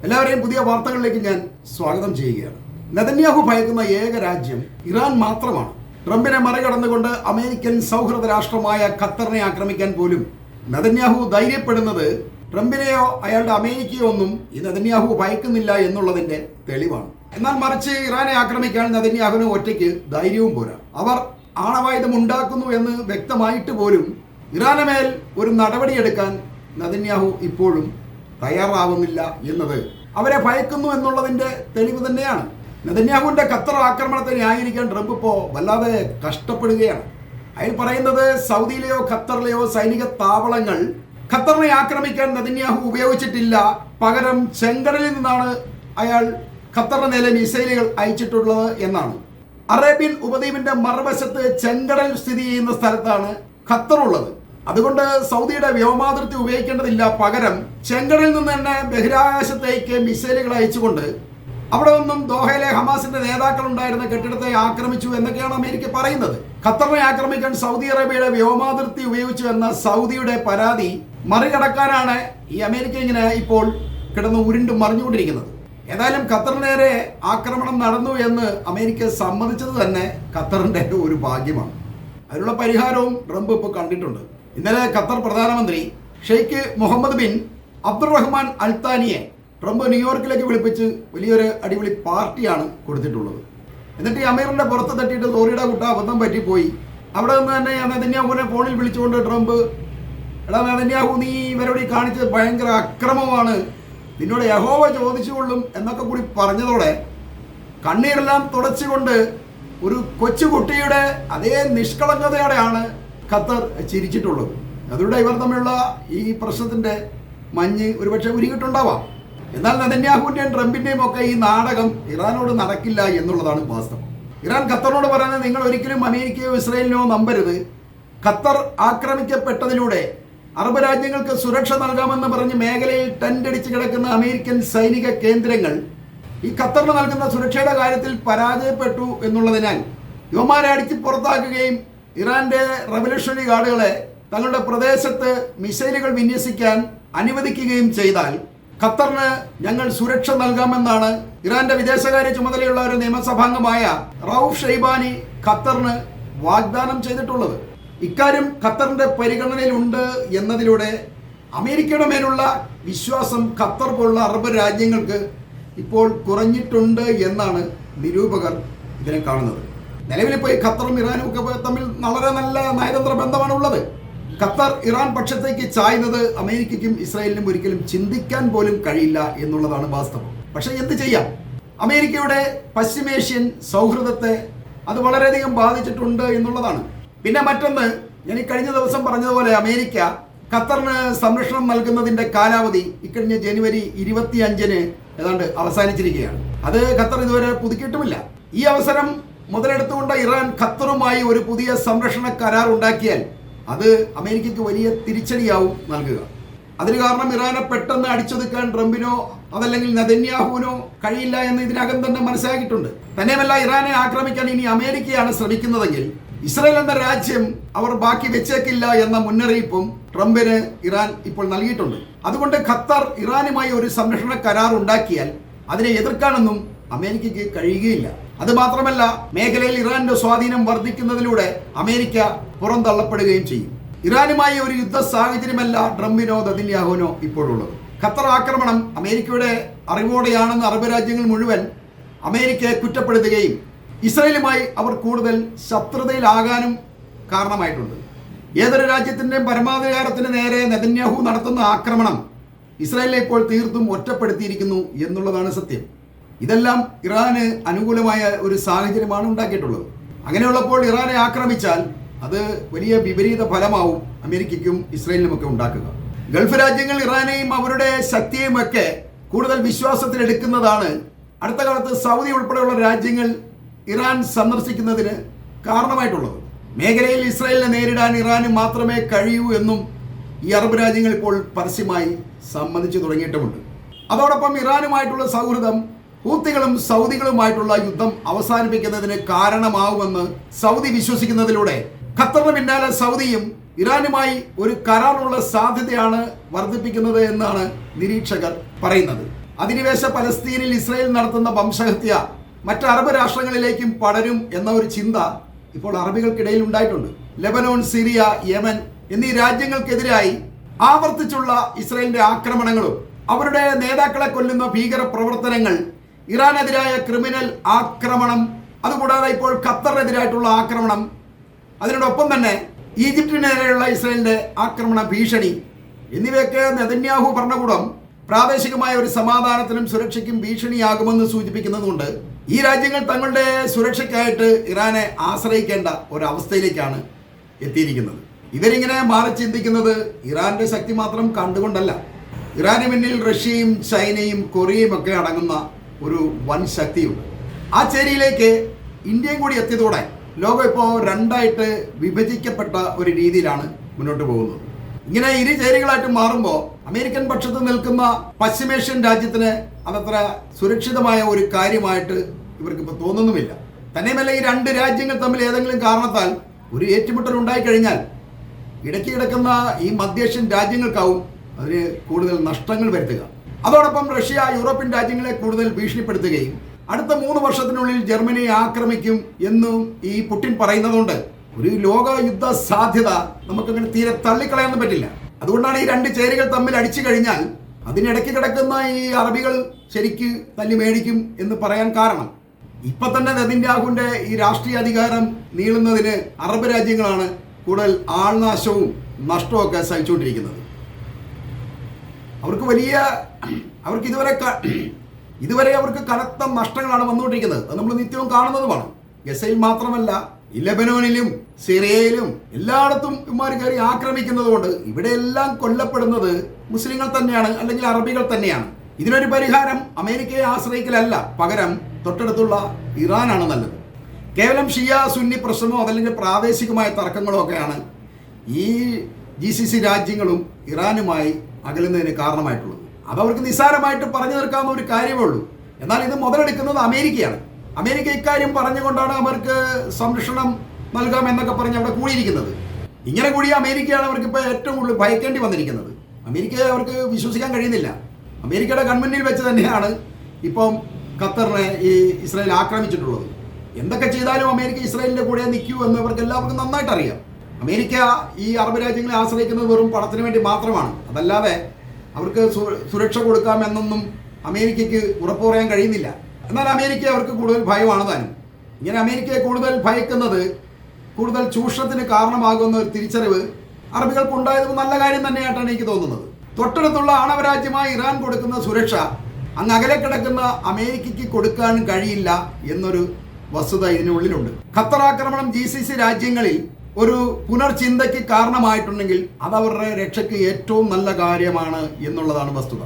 എല്ലാവരെയും പുതിയ വാർത്തകളിലേക്ക് ഞാൻ സ്വാഗതം ചെയ്യുകയാണ്. നെതന്യാഹു ഭയക്കുന്ന ഏക രാജ്യം ഇറാൻ മാത്രമാണ്. ട്രംപിനെ മറികടന്നുകൊണ്ട് അമേരിക്കൻ സൗഹൃദ രാഷ്ട്രമായ ഖത്തറിനെ ആക്രമിക്കാൻ പോലും നെതന്യാഹു ധൈര്യപ്പെടുന്നത് ട്രംപിനെയോ അയാളുടെ അമേരിക്കയോ ഒന്നും ഈ നെതന്യാഹു ഭയക്കുന്നില്ല എന്നുള്ളതിന്റെ തെളിവാണ്. എന്നാൽ മറിച്ച് ഇറാനെ ആക്രമിക്കാൻ നെതന്യാഹുവിന് ഒറ്റയ്ക്ക് ധൈര്യവും പോരാ. അവർ ആണവായുധം ഉണ്ടാക്കുന്നു എന്ന് വ്യക്തമായിട്ട് പോലും ഇറാന് മേൽ ഒരു നടപടിയെടുക്കാൻ നെതന്യാഹു ഇപ്പോഴും തയ്യാറാവുന്നില്ല എന്നത് അവരെ ഭയക്കുന്നു എന്നുള്ളതിന്റെ തെളിവ് തന്നെയാണ്. നെതന്യാഹുവിന്റെ ഖത്തർ ആക്രമണത്തെ ന്യായീകരിക്കാൻ ട്രംപ് ഇപ്പോൾ വല്ലാതെ കഷ്ടപ്പെടുകയാണ്. അയാൾ പറയുന്നത് സൗദിയിലെയോ ഖത്തറിലെയോ സൈനിക താവളങ്ങൾ ഖത്തറിനെ ആക്രമിക്കാൻ നെതന്യാഹു ഉപയോഗിച്ചിട്ടില്ല, പകരം ചെങ്കടലിൽ നിന്നാണ് അയാൾ ഖത്തറിന് നേരെ മിസൈലുകൾ അയച്ചിട്ടുള്ളത് എന്നാണ്. അറേബ്യൻ ഉപദ്വീപിന്റെ മറുവശത്ത് ചെങ്കടൽ സ്ഥിതി ചെയ്യുന്ന സ്ഥലത്താണ് ഖത്തർ ഉള്ളത്. അതുകൊണ്ട് സൗദിയുടെ വ്യോമാതിർത്തി ഉപയോഗിക്കേണ്ടതില്ല, പകരം ചെങ്കടലിൽ നിന്ന് തന്നെ ബഹിരാകാശത്തേക്ക് മിസൈലുകൾ അയച്ചുകൊണ്ട് അവിടെ നിന്നും ദോഹയിലെ ഹമാസിന്റെ നേതാക്കൾ ഉണ്ടായിരുന്ന കെട്ടിടത്തെ ആക്രമിച്ചു എന്നൊക്കെയാണ് അമേരിക്ക പറയുന്നത്. ഖത്തറിനെ ആക്രമിക്കാൻ സൗദി അറേബ്യയുടെ വ്യോമാതിർത്തി ഉപയോഗിച്ചു എന്ന സൗദിയുടെ പരാതി മറികടക്കാനാണ് ഈ അമേരിക്ക ഇങ്ങനെ ഇപ്പോൾ കിടന്ന് ഉരുണ്ടും മറിഞ്ഞുകൊണ്ടിരിക്കുന്നത്. ഏതായാലും ഖത്തറിന് നേരെ ആക്രമണം നടന്നു എന്ന് അമേരിക്ക സമ്മതിച്ചത് തന്നെ ഖത്തറിന്റെ ഒരു ഭാഗ്യമാണ്. അതിനുള്ള പരിഹാരവും ട്രംപ് ഇപ്പോൾ കണ്ടിട്ടുണ്ട്. ഇന്നലെ ഖത്തർ പ്രധാനമന്ത്രി Sheikh Muhammad bin Abdulrahman അൽത്താനിയെ Trump ന്യൂയോർക്കിലേക്ക് വിളിപ്പിച്ച് വലിയൊരു അടിപൊളി പാർട്ടിയാണ് കൊടുത്തിട്ടുള്ളത്. എന്നിട്ട് ഈ അമീറിന്റെ പുറത്ത് തട്ടിയിട്ട് തോറിയുടെ കുട്ട അബദ്ധം പറ്റിപ്പോയി. അവിടെ നിന്ന് തന്നെ നെതന്യാഹുവിനെ ഫോണിൽ വിളിച്ചുകൊണ്ട് ട്രംപ്, എടാ നെതന്യാഹു, നീ ഇവരോട് കാണിച്ചത് ഭയങ്കര അക്രമമാണ്, നിന്നോട് യഹോവ ചോദിച്ചുകൊള്ളും എന്നൊക്കെ കൂടി പറഞ്ഞതോടെ കണ്ണീരെല്ലാം തുടച്ചുകൊണ്ട് ഒരു കൊച്ചുകുട്ടിയുടെ അതേ നിഷ്കളങ്കതയോടെയാണ് ഖത്തർ ചിരിച്ചിട്ടുള്ളത്. അതിലൂടെ ഇവർ തമ്മിലുള്ള ഈ പ്രശ്നത്തിന്റെ മഞ്ഞ് ഒരുപക്ഷെ ഉരുകിട്ടുണ്ടാവാം. എന്നാൽ നെതന്യാഹുവിന്റെയും ട്രംപിന്റെയും ഒക്കെ ഈ നാടകം ഇറാനോട് നടക്കില്ല എന്നുള്ളതാണ് വാസ്തവം. ഇറാൻ ഖത്തറിനോട് പറയുന്നത്, നിങ്ങൾ ഒരിക്കലും അമേരിക്കയോ ഇസ്രയേലിനോ നമ്പരുത്. ഖത്തർ ആക്രമിക്കപ്പെട്ടതിലൂടെ അറബ് രാജ്യങ്ങൾക്ക് സുരക്ഷ നൽകാമെന്ന് പറഞ്ഞ് മേഖലയിൽ ടെന്റടിച്ച് കിടക്കുന്ന അമേരിക്കൻ സൈനിക കേന്ദ്രങ്ങൾ ഈ ഖത്തറിന് നൽകുന്ന സുരക്ഷയുടെ കാര്യത്തിൽ പരാജയപ്പെട്ടു എന്നുള്ളതിനാൽ യുവമാരെ അടിച്ച് പുറത്താക്കുകയും ഇറാന്റെ റവല്യൂഷണറി ഗാർഡുകളെ തങ്ങളുടെ പ്രദേശത്ത് മിസൈലുകൾ വിന്യസിക്കാൻ അനുവദിക്കുകയും ചെയ്താൽ ഖത്തറിന് ഞങ്ങൾ സുരക്ഷ നൽകാമെന്നാണ് ഇറാന്റെ വിദേശകാര്യ ചുമതലയുള്ള ഒരു നിയമസഭാംഗമായ റൌഫ് ഷെയ്ബാനി ഖത്തറിന് വാഗ്ദാനം ചെയ്തിട്ടുള്ളത്. ഇക്കാര്യം ഖത്തറിന്റെ പരിഗണനയിലുണ്ട് എന്നതിലൂടെ അമേരിക്കയുടെ മേലുള്ള വിശ്വാസം ഖത്തർ പോലുള്ള അറബ് രാജ്യങ്ങൾക്ക് ഇപ്പോൾ കുറഞ്ഞിട്ടുണ്ട് എന്നാണ് നിരൂപകർ ഇതിനെ കാണുന്നത്. നിലവിലിപ്പോൾ ഖത്തറും ഇറാനും ഒക്കെ തമ്മിൽ വളരെ നല്ല നയതന്ത്ര ബന്ധമാണ് ഉള്ളത്. ഖത്തർ ഇറാൻ പക്ഷത്തേക്ക് ചായുന്നത് അമേരിക്കയ്ക്കും ഇസ്രായേലിനും ഒരിക്കലും ചിന്തിക്കാൻ പോലും കഴിയില്ല എന്നുള്ളതാണ് വാസ്തവം. പക്ഷെ എന്ത് ചെയ്യാം, അമേരിക്കയുടെ പശ്ചിമേഷ്യൻ സൗഹൃദത്തെ അത് വളരെയധികം ബാധിച്ചിട്ടുണ്ട് എന്നുള്ളതാണ്. പിന്നെ മറ്റൊന്ന്, ഞാൻ ഈ കഴിഞ്ഞ ദിവസം പറഞ്ഞതുപോലെ അമേരിക്ക ഖത്തറിന് സംരക്ഷണം നൽകുന്നതിന്റെ കാലാവധി ഇക്കഴിഞ്ഞ ജനുവരി 25-ന് ഏതാണ്ട് അവസാനിച്ചിരിക്കുകയാണ്. അത് ഖത്തർ ഇതുവരെ പുതുക്കിയിട്ടുമില്ല. ഈ അവസരം മുതലെടുത്തുകൊണ്ട് ഇറാൻ ഖത്തറുമായി ഒരു പുതിയ സംരക്ഷണ കരാർ ഉണ്ടാക്കിയാൽ അത് അമേരിക്കയ്ക്ക് വലിയ തിരിച്ചടിയാവും നൽകുക. അതിന് കാരണം ഇറാനെ പെട്ടെന്ന് അടിച്ചൊതുക്കാൻ ട്രംപിനോ അതല്ലെങ്കിൽ നെതന്യാഹുവിനോ കഴിയില്ല എന്ന് ഇതിനകം തന്നെ മനസ്സിലാക്കിയിട്ടുണ്ട്. തന്നെയുമല്ല, ഇറാനെ ആക്രമിക്കാൻ ഇനി അമേരിക്കയാണ് ശ്രമിക്കുന്നതെങ്കിൽ ഇസ്രായേൽ എന്ന രാജ്യം അവർ ബാക്കി വെച്ചേക്കില്ല എന്ന മുന്നറിയിപ്പും ട്രംപിന് ഇറാൻ ഇപ്പോൾ നൽകിയിട്ടുണ്ട്. അതുകൊണ്ട് ഖത്തർ ഇറാനുമായി ഒരു സംരക്ഷണ കരാർ ഉണ്ടാക്കിയാൽ അതിനെ എതിർക്കാനൊന്നും അമേരിക്കയ്ക്ക് കഴിയുകയില്ല. അത് മാത്രമല്ല, മേഖലയിൽ ഇറാന്റെ സ്വാധീനം വർദ്ധിക്കുന്നതിലൂടെ അമേരിക്ക പുറന്തള്ളപ്പെടുകയും ചെയ്യും. ഇറാനുമായി ഒരു യുദ്ധ സാഹചര്യമല്ല ട്രംപിനോ നെതന്യാഹുവിനോ ഇപ്പോഴുള്ളത്. ഖത്തർ ആക്രമണം അമേരിക്കയുടെ അറിവോടെയാണെന്ന് അറബ് രാജ്യങ്ങൾ മുഴുവൻ അമേരിക്കയെ കുറ്റപ്പെടുത്തുകയും ഇസ്രായേലുമായി അവർ കൂടുതൽ ശത്രുതയിലാകാനും കാരണമായിട്ടുണ്ട്. ഏതൊരു രാജ്യത്തിൻ്റെയും പരമാധികാരത്തിന് നേരെ നെതന്യാഹു നടത്തുന്ന ആക്രമണം ഇസ്രായേലിനെ ഇപ്പോൾ തീർത്തും ഒറ്റപ്പെടുത്തിയിരിക്കുന്നു എന്നുള്ളതാണ് സത്യം. ഇതെല്ലാം ഇറാന് അനുകൂലമായ ഒരു സാഹചര്യമാണ് ഉണ്ടാക്കിയിട്ടുള്ളത്. അങ്ങനെയുള്ളപ്പോൾ ഇറാനെ ആക്രമിച്ചാൽ അത് വലിയ വിപരീത ഫലമാവും അമേരിക്കയ്ക്കും ഇസ്രായേലിനുമൊക്കെ ഉണ്ടാക്കുക. ഗൾഫ് രാജ്യങ്ങൾ ഇറാനെയും അവരുടെ ശക്തിയെയും ഒക്കെ കൂടുതൽ വിശ്വാസത്തിലെടുക്കുന്നതാണ് അടുത്ത കാലത്ത് സൗദി ഉൾപ്പെടെയുള്ള രാജ്യങ്ങൾ ഇറാൻ സന്ദർശിക്കുന്നതിന് കാരണമായിട്ടുള്ളത്. മേഖലയിൽ ഇസ്രായേലിനെ നേരിടാൻ ഇറാന് മാത്രമേ കഴിയൂ എന്നും ഈ അറബ് രാജ്യങ്ങൾ ഇപ്പോൾ പരസ്യമായി സമ്മതിച്ചു തുടങ്ങിയിട്ടുമുണ്ട്. അതോടൊപ്പം ഇറാനുമായിട്ടുള്ള സൗഹൃദം ഹൂത്തികളും സൗദികളുമായിട്ടുള്ള യുദ്ധം അവസാനിപ്പിക്കുന്നതിന് കാരണമാവുമെന്ന് സൗദി വിശ്വസിക്കുന്നതിലൂടെ ഖത്തറിന് പിന്നാലെ സൗദിയും ഇറാനുമായി ഒരു കരാറുള്ള സാധ്യതയാണ് വർദ്ധിപ്പിക്കുന്നത് എന്നാണ് നിരീക്ഷകർ പറയുന്നത്. അധിനിവേശ പലസ്തീനിൽ ഇസ്രായേൽ നടത്തുന്ന വംശഹത്യ മറ്റ് അറബ് രാഷ്ട്രങ്ങളിലേക്കും പടരും എന്ന ഒരു ചിന്ത ഇപ്പോൾ അറബികൾക്കിടയിൽ ഉണ്ടായിട്ടുണ്ട്. ലെബനോൺ, സിറിയ, യമൻ എന്നീ രാജ്യങ്ങൾക്കെതിരായി ആവർത്തിച്ചുള്ള ഇസ്രായേലിന്റെ ആക്രമണങ്ങളും അവരുടെ നേതാക്കളെ കൊല്ലുന്ന ഭീകര പ്രവർത്തനങ്ങൾ, ഇറാനെതിരായ ക്രിമിനൽ ആക്രമണം, അതുകൂടാതെ ഇപ്പോൾ ഖത്തറിനെതിരായിട്ടുള്ള ആക്രമണം, അതിനോടൊപ്പം തന്നെ ഈജിപ്തിനെതിരെയുള്ള ഇസ്രായേലിന്റെ ആക്രമണ ഭീഷണി എന്നിവയൊക്കെ നെതന്യാഹു ഭരണകൂടം പ്രാദേശികമായ ഒരു സമാധാനത്തിനും സുരക്ഷയ്ക്കും ഭീഷണിയാകുമെന്ന് സൂചിപ്പിക്കുന്നതുകൊണ്ട് ഈ രാജ്യങ്ങൾ തങ്ങളുടെ സുരക്ഷയ്ക്കായിട്ട് ഇറാനെ ആശ്രയിക്കേണ്ട ഒരവസ്ഥയിലേക്കാണ് എത്തിയിരിക്കുന്നത്. ഇവരിങ്ങനെ മാറി ചിന്തിക്കുന്നത് ഇറാന്റെ ശക്തി മാത്രം കണ്ടുകൊണ്ടല്ല. ഇറാന് മുന്നിൽ റഷ്യയും ചൈനയും കൊറിയയും ഒക്കെ അടങ്ങുന്ന ഒരു വൻ ശക്തിയുണ്ട്. ആ ചേരിയിലേക്ക് ഇന്ത്യയും കൂടി എത്തിയതോടെ ലോകം ഇപ്പോൾ രണ്ടായിട്ട് വിഭജിക്കപ്പെട്ട ഒരു രീതിയിലാണ് മുന്നോട്ട് പോകുന്നത്. ഇങ്ങനെ ഇരു ചേരികളായിട്ട് മാറുമ്പോൾ അമേരിക്കൻ പക്ഷത്ത് നിൽക്കുന്ന പശ്ചിമേഷ്യൻ രാജ്യത്തിന് അതത്ര സുരക്ഷിതമായ ഒരു കാര്യമായിട്ട് ഇവർക്കിപ്പോൾ തോന്നുന്നുമില്ല. തന്നെയുമല്ല, ഈ രണ്ട് രാജ്യങ്ങൾ തമ്മിൽ ഏതെങ്കിലും കാരണത്താൽ ഒരു ഏറ്റുമുട്ടൽ ഉണ്ടായിക്കഴിഞ്ഞാൽ ഇടയ്ക്ക് കിടക്കുന്ന ഈ മധ്യേഷ്യൻ രാജ്യങ്ങൾക്കാവും അതിന് കൂടുതൽ നഷ്ടങ്ങൾ വരുത്തുക. അതോടൊപ്പം റഷ്യ യൂറോപ്യൻ രാജ്യങ്ങളെ കൂടുതൽ ഭീഷണിപ്പെടുത്തുകയും അടുത്ത 3 വർഷത്തിനുള്ളിൽ ജർമ്മനിയെ ആക്രമിക്കും എന്നും ഈ പുടിൻ പറയുന്നതുകൊണ്ട് ഒരു ലോക യുദ്ധ സാധ്യത നമുക്കങ്ങനെ തീരെ തള്ളിക്കളയാൻ പറ്റില്ല. അതുകൊണ്ടാണ് ഈ രണ്ട് ചേരികൾ തമ്മിൽ അടിച്ചു കഴിഞ്ഞാൽ അതിനിടയ്ക്ക് കിടക്കുന്ന ഈ അറബികൾ ശരിക്ക് തല്ലി മേടിക്കും എന്ന് പറയാൻ കാരണം. ഇപ്പൊ തന്നെ നെതന്യാഹുവിന്റെ ഈ രാഷ്ട്രീയ അധികാരം നീളുന്നതിന് അറബ് രാജ്യങ്ങളാണ് കൂടുതൽ ആൾനാശവും നഷ്ടവും ഒക്കെ സഹിച്ചുകൊണ്ടിരിക്കുന്നത്. അവർക്ക് ഇതുവരെ അവർക്ക് കനത്ത നഷ്ടങ്ങളാണ് വന്നുകൊണ്ടിരിക്കുന്നത്. അത് നമ്മൾ നിത്യവും കാണുന്നതുമാണ്. ഗസയിൽ മാത്രമല്ല, ഈ ലെബനോനിലും സിറിയയിലും എല്ലായിടത്തും ഇവന്മാർ കയറി ആക്രമിക്കുന്നത് കൊണ്ട് ഇവിടെയെല്ലാം കൊല്ലപ്പെടുന്നത് മുസ്ലിങ്ങൾ തന്നെയാണ്, അല്ലെങ്കിൽ അറബികൾ തന്നെയാണ്. ഇതിനൊരു പരിഹാരം അമേരിക്കയെ ആശ്രയിക്കലല്ല, പകരം തൊട്ടടുത്തുള്ള ഇറാനാണ് നല്ലത്. കേവലം ഷിയ സുന്നി പ്രശ്നമോ അതല്ലെങ്കിൽ പ്രാദേശികമായ തർക്കങ്ങളോ ഒക്കെയാണ് ഈ GCC രാജ്യങ്ങളും ഇറാനുമായി അകലുന്നതിന് കാരണമായിട്ടുള്ളത്. അതവർക്ക് നിസ്സാരമായിട്ട് പറഞ്ഞു തീർക്കാവുന്ന ഒരു കാര്യമേ ഉള്ളൂ. എന്നാൽ ഇത് മുതലെടുക്കുന്നത് അമേരിക്കയാണ്. അമേരിക്ക ഇക്കാര്യം പറഞ്ഞുകൊണ്ടാണ് അവർക്ക് സംരക്ഷണം നൽകാം എന്നൊക്കെ പറഞ്ഞ് അവിടെ കൂടിയിരിക്കുന്നത്. ഇങ്ങനെ കൂടിയ അമേരിക്കയാണ് അവർക്ക് ഇപ്പോൾ ഏറ്റവും കൂടുതൽ ഭയക്കേണ്ടി വന്നിരിക്കുന്നത്. അമേരിക്കയെ അവർക്ക് വിശ്വസിക്കാൻ കഴിയുന്നില്ല. അമേരിക്കയുടെ ഗവൺമെന്റിൽ വെച്ച് തന്നെയാണ് ഇപ്പം ഖത്തറിനെ ഈ ഇസ്രായേൽ ആക്രമിച്ചിട്ടുള്ളത്. എന്തൊക്കെ ചെയ്താലും അമേരിക്ക ഇസ്രായേലിന്റെ കൂടെ നിൽക്കൂ എന്ന് അവർക്ക് എല്ലാവർക്കും നന്നായിട്ട് അറിയാം. അമേരിക്ക ഈ അറബ് രാജ്യങ്ങളെ ആശ്രയിക്കുന്നത് വെറും പണത്തിന് വേണ്ടി മാത്രമാണ്. അതല്ലാതെ അവർക്ക് സുരക്ഷ കൊടുക്കാം എന്നൊന്നും അമേരിക്കയ്ക്ക് ഉറപ്പ് പറയാൻ കഴിയുന്നില്ല. എന്നാൽ അമേരിക്ക അവർക്ക് കൂടുതൽ ഭയമാണ് താനും. ഇങ്ങനെ അമേരിക്കയെ കൂടുതൽ ഭയക്കുന്നത് കൂടുതൽ ചൂഷണത്തിന് കാരണമാകുന്ന ഒരു തിരിച്ചറിവ് അറബികൾക്ക് ഉണ്ടായത് നല്ല കാര്യം തന്നെയായിട്ടാണ് എനിക്ക് തോന്നുന്നത്. തൊട്ടടുത്തുള്ള ആണവരാജ്യമായ ഇറാൻ കൊടുക്കുന്ന സുരക്ഷ അങ്ങ് അകലെ കിടക്കുന്ന അമേരിക്കയ്ക്ക് കൊടുക്കാൻ കഴിയില്ല എന്നൊരു വസ്തുത ഇതിനുള്ളിലുണ്ട്. ഖത്തർ ആക്രമണം GCC രാജ്യങ്ങളിൽ ഒരു പുനർചിന്തയ്ക്ക് കാരണമായിട്ടുണ്ടെങ്കിൽ അത് അവരുടെ രക്ഷയ്ക്ക് ഏറ്റവും നല്ല കാര്യമാണ് എന്നുള്ളതാണ് വസ്തുത.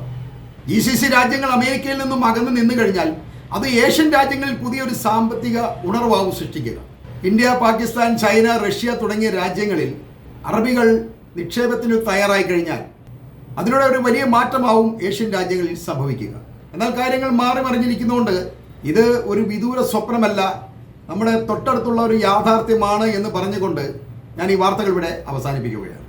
GCC രാജ്യങ്ങൾ അമേരിക്കയിൽ നിന്നും അകന്നു നിന്നു കഴിഞ്ഞാൽ അത് ഏഷ്യൻ രാജ്യങ്ങളിൽ പുതിയൊരു സാമ്പത്തിക ഉണർവാവും സൃഷ്ടിക്കുക. ഇന്ത്യ, പാകിസ്ഥാൻ, ചൈന, റഷ്യ തുടങ്ങിയ രാജ്യങ്ങളിൽ അറബികൾ നിക്ഷേപത്തിന് തയ്യാറായി കഴിഞ്ഞാൽ അതിലൂടെ ഒരു വലിയ മാറ്റമാവും ഏഷ്യൻ രാജ്യങ്ങളിൽ സംഭവിക്കുക. എന്നാൽ കാര്യങ്ങൾ മാറി മറിഞ്ഞിരിക്കുന്നതുകൊണ്ട് ഇത് ഒരു വിദൂര സ്വപ്നമല്ല, നമ്മുടെ തൊട്ടടുത്തുള്ള ഒരു യാഥാർത്ഥ്യമാണ് എന്ന് പറഞ്ഞുകൊണ്ട് ഞാൻ ഈ വാർത്തകൾ ഇവിടെ അവസാനിപ്പിക്കുകയാണ്.